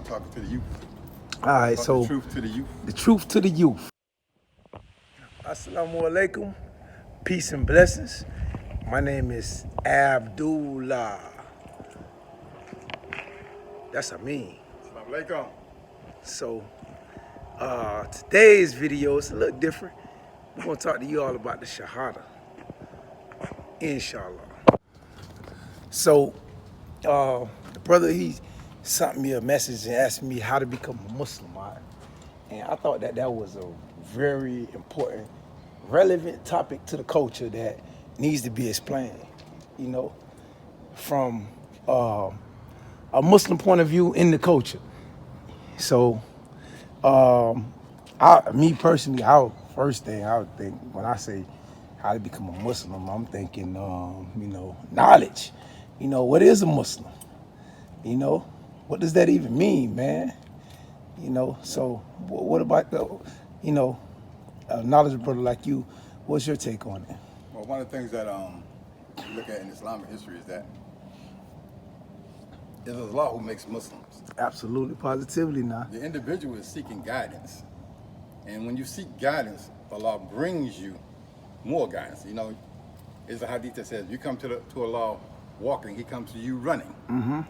talking to the youth. All right, so the truth to the youth. The truth to the youth. Assalamu alaikum. Peace and blessings. My name is Abdullah. That's Amin. Assalamu alaikum. So, today's video is a little different. We're gonna talk to you all about the Shahada, inshallah. So, the brother, he sent me a message and asked me how to become a Muslim, all right? And I thought that was a very important, relevant topic to the culture that needs to be explained, you know, from a Muslim point of view in the culture. So, me personally, first thing I would think when I say how to become a Muslim, I'm thinking, knowledge. You know, what is a Muslim? You know, what does that even mean, man? You know, so what about the, a knowledgeable brother like you? What's your take on it? Well, one of the things that you look at in Islamic history is that it is Allah who makes Muslims. Absolutely, positively now. The individual is seeking guidance. And when you seek guidance, Allah brings you more guidance. You know, there's a hadith that says, you come to Allah walking, He comes to you running. Mm-hmm.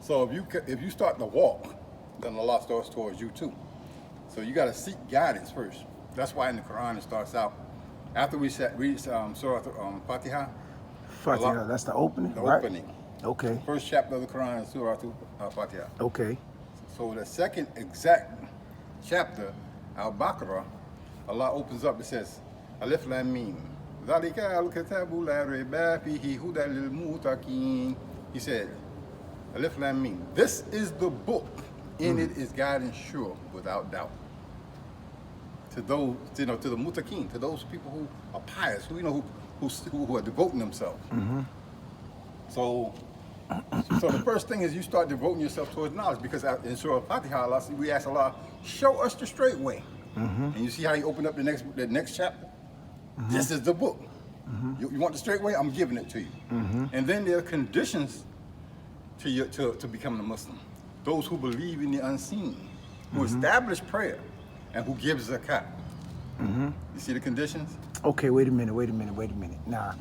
So if you start to walk, then Allah starts towards you too. So you got to seek guidance first. That's why in the Quran it starts out, after we read Surah Fatiha. Fatiha, Allah, that's the opening, the right? opening. Okay. The first chapter of the Quran is Surah Fatiha. Okay. So the second exact chapter, Al-Baqarah, Allah opens up, it says, Alif Lam Mim. He said, Alif Lam Mim. This is the book. In it is guidance sure, without doubt. To those, to the mutaqeen, to those people who are pious, who are devoting themselves. Mm-hmm. So the first thing is you start devoting yourself towards knowledge, because in Surah Fatiha, we ask Allah, show us the straight way. Mm-hmm. And you see how He opened up the next chapter? Mm-hmm. This is the book. Mm-hmm. You want the straight way? I'm giving it to you. Mm-hmm. And then there are conditions to becoming a Muslim. Those who believe in the unseen, who establish prayer, and who give zakat. You see the conditions? Okay, wait a minute. Now,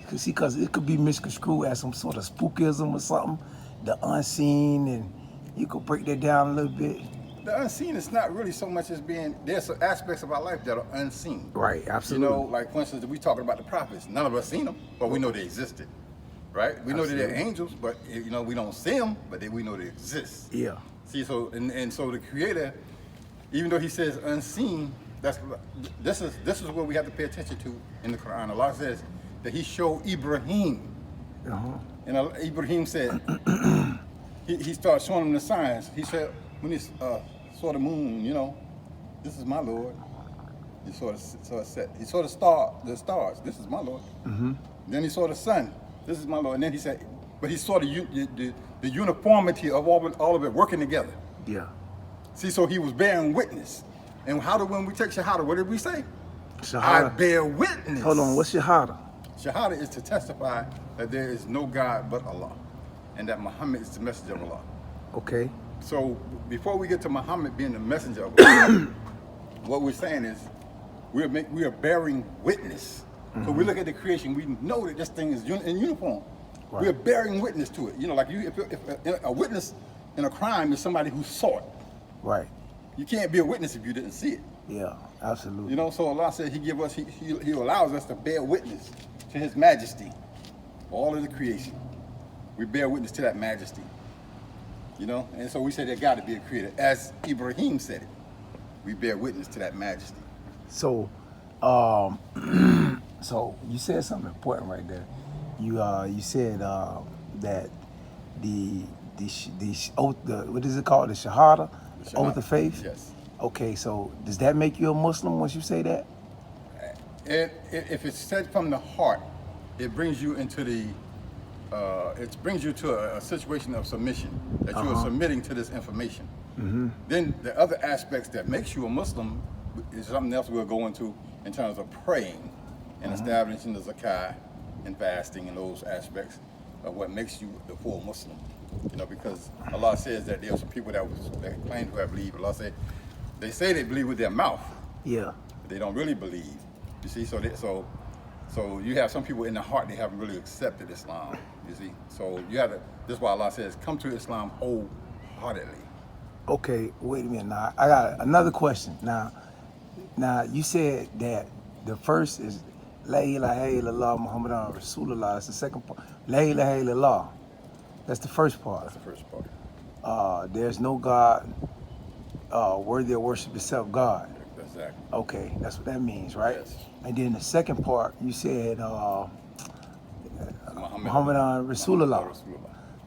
because it could be misconstrued as some sort of spookism or something, the unseen, and you could break that down a little bit. The unseen is not really so much as there's some aspects of our life that are unseen. Right, absolutely. You know, like for instance, we talking about the prophets. None of us seen them, but we know they existed. Right? We know that they're angels, but we don't see them, but we know they exist. Yeah. See, so and so the Creator, even though He says unseen, this is what we have to pay attention to in the Quran. Allah says that He showed Ibrahim, and Ibrahim said He started showing him the signs. He said when he saw the moon, this is my Lord. He saw the set. He saw the stars. This is my Lord. Then he saw the sun. This is my Lord. And then he said, but he saw the uniformity of all of it working together. Yeah. See, so he was bearing witness. And when we take Shahada, what did we say? Shahada. I bear witness. Hold on, what's Shahada? Shahada is to testify that there is no God but Allah, and that Muhammad is the messenger of Allah. Okay. So before we get to Muhammad being the messenger of Allah, what we're saying is we are bearing witness. So we look at the creation, we know that this thing is in uniform. Right. We are bearing witness to it. Like if a witness in a crime is somebody who saw it. Right. You can't be a witness if you didn't see it. Yeah, absolutely. So Allah said He allows us to bear witness to His majesty, all of the creation. We bear witness to that majesty. And so we say there got to be a creator. As Ibrahim said it, we bear witness to that majesty. So, so you said something important right there. You said that the oath, what is it called? The Shahada? The Shahada. Oath of faith? Yes. Okay, so does that make you a Muslim once you say that? If it's said from the heart, it brings you into a situation of submission, that you are submitting to this information. Then the other aspects that makes you a Muslim is something else we'll go into in terms of praying and establishing the zakat and fasting and those aspects of what makes you the full Muslim. You know, because Allah says that there are some people that claim to have believed. Allah said, they say they believe with their mouth, Yeah. but they don't really believe. You see, so you have some people in the heart, they haven't really accepted Islam. You see, so you have to. This is why Allah says, come to Islam wholeheartedly. Okay, wait a minute. Now I got another question. Now you said that the first is La ilaha illallah Muhammadan Rasulullah. That's the second part. La ilaha illallah. That's the first part. That's the first part. There's no God worthy of worship except God. Exactly. Okay, that's what that means, right? Yes. And then the second part, you said Muhammadan Rasulullah.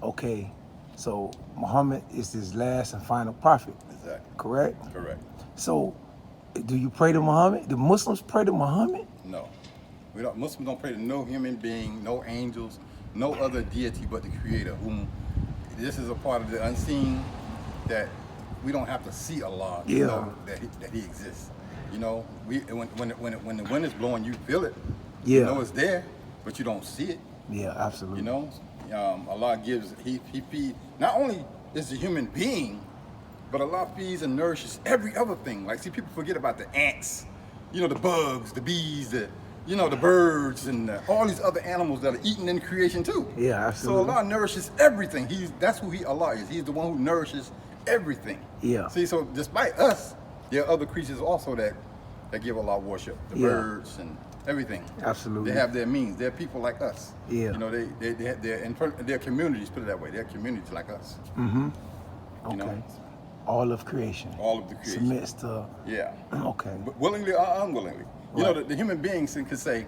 Okay, so Muhammad is his last and final prophet. Exactly. Correct? Correct. So, do you pray to Muhammad? Do Muslims pray to Muhammad? No. Muslims don't pray to no human being, no angels, no other deity but the Creator, whom this is a part of the unseen that we don't have to see Allah to know that He exists. You know, when the wind is blowing, you feel it. Yeah. You know it's there, but you don't see it. Yeah, absolutely. You know, Allah gives. He feeds. Not only is the human being, but Allah feeds and nourishes every other thing. Like, see, people forget about the ants. You know, the bugs, the bees, the birds, and all these other animals that are eaten in creation too. Yeah, absolutely. So Allah nourishes everything. That's who Allah is. He's the one who nourishes everything. Yeah. See, so despite us, there are other creatures also that give Allah worship. The birds and everything. Absolutely. They have their means. They're people like us. Yeah. You know, they're communities. Put it that way. They're communities like us. Mm-hmm. Okay. You know? All of creation. All of the creation. Submits to. Yeah. Okay. But willingly or unwillingly. You know, the human beings can say,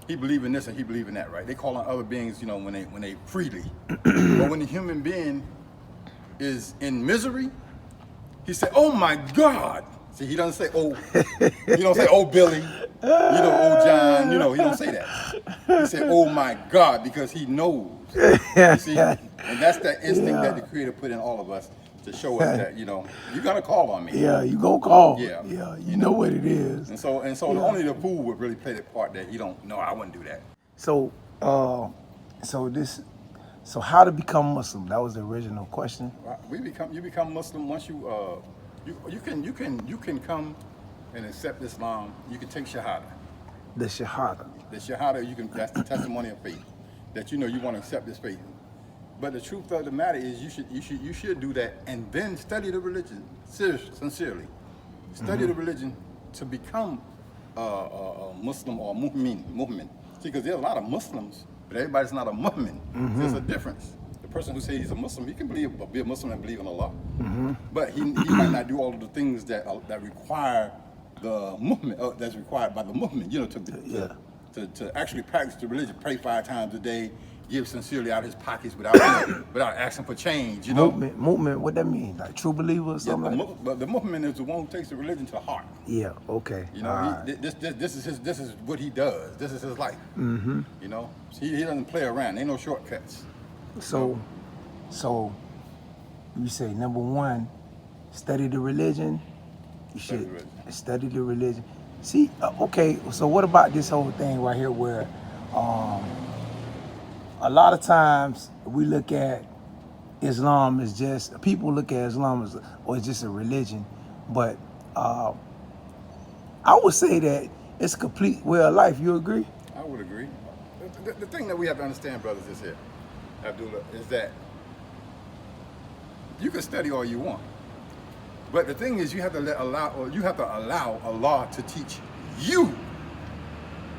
he believe in this and he believe in that, right? They call on other beings, you know, when they freely. But when the human being is in misery, he said, "Oh my God." See, he doesn't say, "Oh," he don't say, "Oh Billy," "Oh John," he don't say that. He said, "Oh my God," because he knows. You see, and that's that instinct that the Creator put in all of us to show us that, you gotta call on me. Yeah, you go call. Yeah. Yeah, you know what it is. And so only the fool would really play the part that I wouldn't do that. So, so how to become Muslim? That was the original question. You become Muslim once you can come and accept Islam. You can take Shahada. The Shahada. The Shahada, that's the testimony of faith. That you want to accept this faith. But the truth of the matter is you should do that and then study the religion sincerely. Study the religion to become a Muslim or mu'min. See, because there's a lot of Muslims, but everybody's not a mu'min. There's a difference. The person who says he's a Muslim, he can be a Muslim and believe in Allah. But he might not do all of the things that require the mu'min, that's required by the mu'min, to actually practice the religion, pray 5 times a day, give sincerely out of his pockets without asking for change, Mu'min, what that mean? Like true believer or something? Yeah, but the mu'min is the one who takes the religion to the heart. Yeah, okay. This is what he does. This is his life. You know, he doesn't play around. Ain't no shortcuts. So you say number 1, study the religion. You should study the religion. See, okay. So what about this whole thing right here, where a lot of times we look at Islam as people look at Islam as it's just a religion, but I would say that it's a complete way of life. You agree? I would agree. The thing that we have to understand, brothers, is here, Abdullah, is that you can study all you want, but the thing is you have to allow Allah to teach you.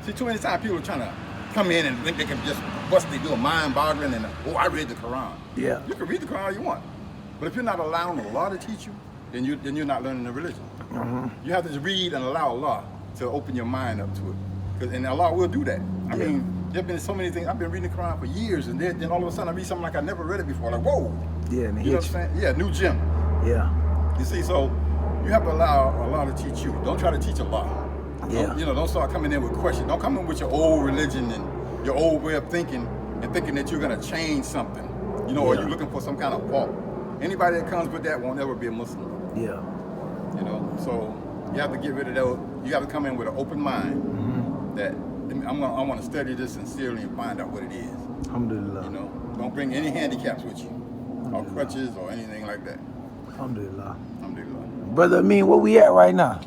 See, too many times people are trying to come in and think they can just they do a mind-boggling and I read the Quran. Yeah. You can read the Quran all you want, but if you're not allowing Allah to teach you, then you're not learning the religion. You have to just read and allow Allah to open your mind up to it, and Allah will do that. I mean, there've been so many things. I've been reading the Quran for years, and then all of a sudden I read something like I never read it before. Like, whoa. Yeah, and you know what I'm saying? Yeah, new gem. Yeah. You see, so you have to allow Allah to teach you. Don't try to teach Allah. Yeah. Don't start coming in with questions. Don't come in with your old religion and your old way of thinking and thinking that you're gonna change something. Or you're looking for some kind of fault. Anybody that comes with that won't ever be a Muslim. Yeah. So you have to get rid of those. You have to come in with an open mind that I want to study this sincerely and find out what it is. Alhamdulillah. Don't bring any handicaps with you. or crutches or anything like that. Alhamdulillah. Alhamdulillah. Brother Amin, where we at right now?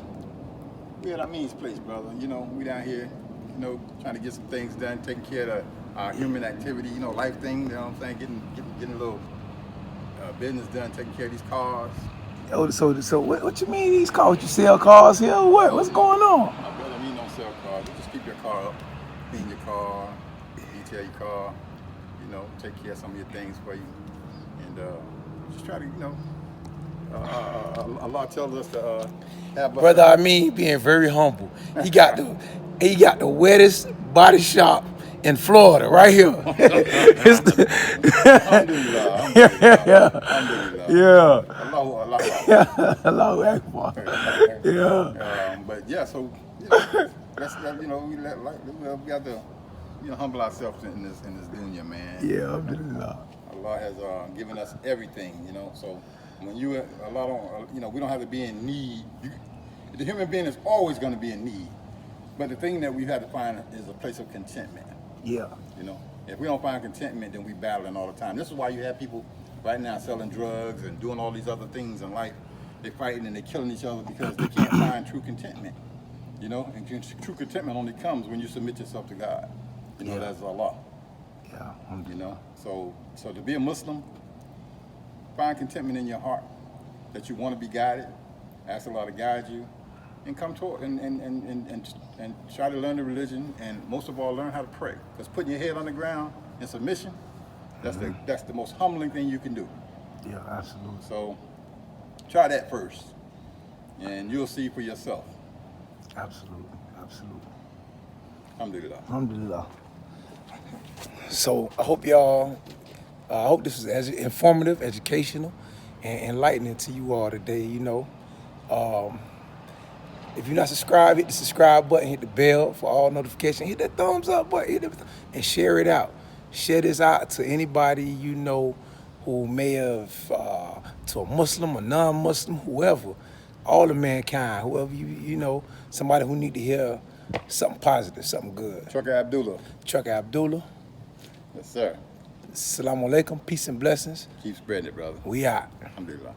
We at Amin's place, brother. You know, we down here, you know, trying to get some things done, taking care of our human activity, you know, life thing, you know what I'm saying? Getting a little business done, taking care of these cars. Oh, so what you mean these cars? You sell cars here or what? What's going on? My brother, we don't sell cars. We just keep your car up, clean your car, detail your car, you know, take care of some of your things for you. And just try to, you know, Allah tells us to have Brother Amin being very humble. He got the wettest body shop in Florida, right here. Alhamdulillah, Yeah. Allah. Allahu Akbar. Yeah. But yeah, so you know, you know, we got to, you know, humble ourselves in this dunya, man. Yeah, alhamdulillah. Allah has given us everything, you know. So when Allah don't, you know, we don't have to be in need. The human being is always going to be in need, but the thing that we have to find is a place of contentment. Yeah. You know, if we don't find contentment, then we battling all the time. This is why you have people right now selling drugs and doing all these other things in life. They're fighting and they're killing each other because they can't find true contentment. You know, and true contentment only comes when you submit yourself to God. You know, that's Allah. Yeah. You know, so to be a Muslim, find contentment in your heart that you want to be guided. Ask Allah to guide you, and come toward and try to learn the religion, and most of all, learn how to pray. Because putting your head on the ground in submission, that's the most humbling thing you can do. Yeah, absolutely. So try that first, and you'll see for yourself. Absolutely. Alhamdulillah. Alhamdulillah. So I hope y'all, I hope this was informative, educational, and enlightening to you all today. You know, if you're not subscribed, hit the subscribe button, hit the bell for all notifications, hit that thumbs up button, and share it out. Share this out to anybody you know who may have, to a Muslim, a non-Muslim, whoever, all of mankind, whoever you know, somebody who need to hear something positive, something good. Trucker Abdullah. Trucker Abdullah. Yes, sir. Assalamu alaikum, peace and blessings. Keep spreading it, brother. We out. Alhamdulillah.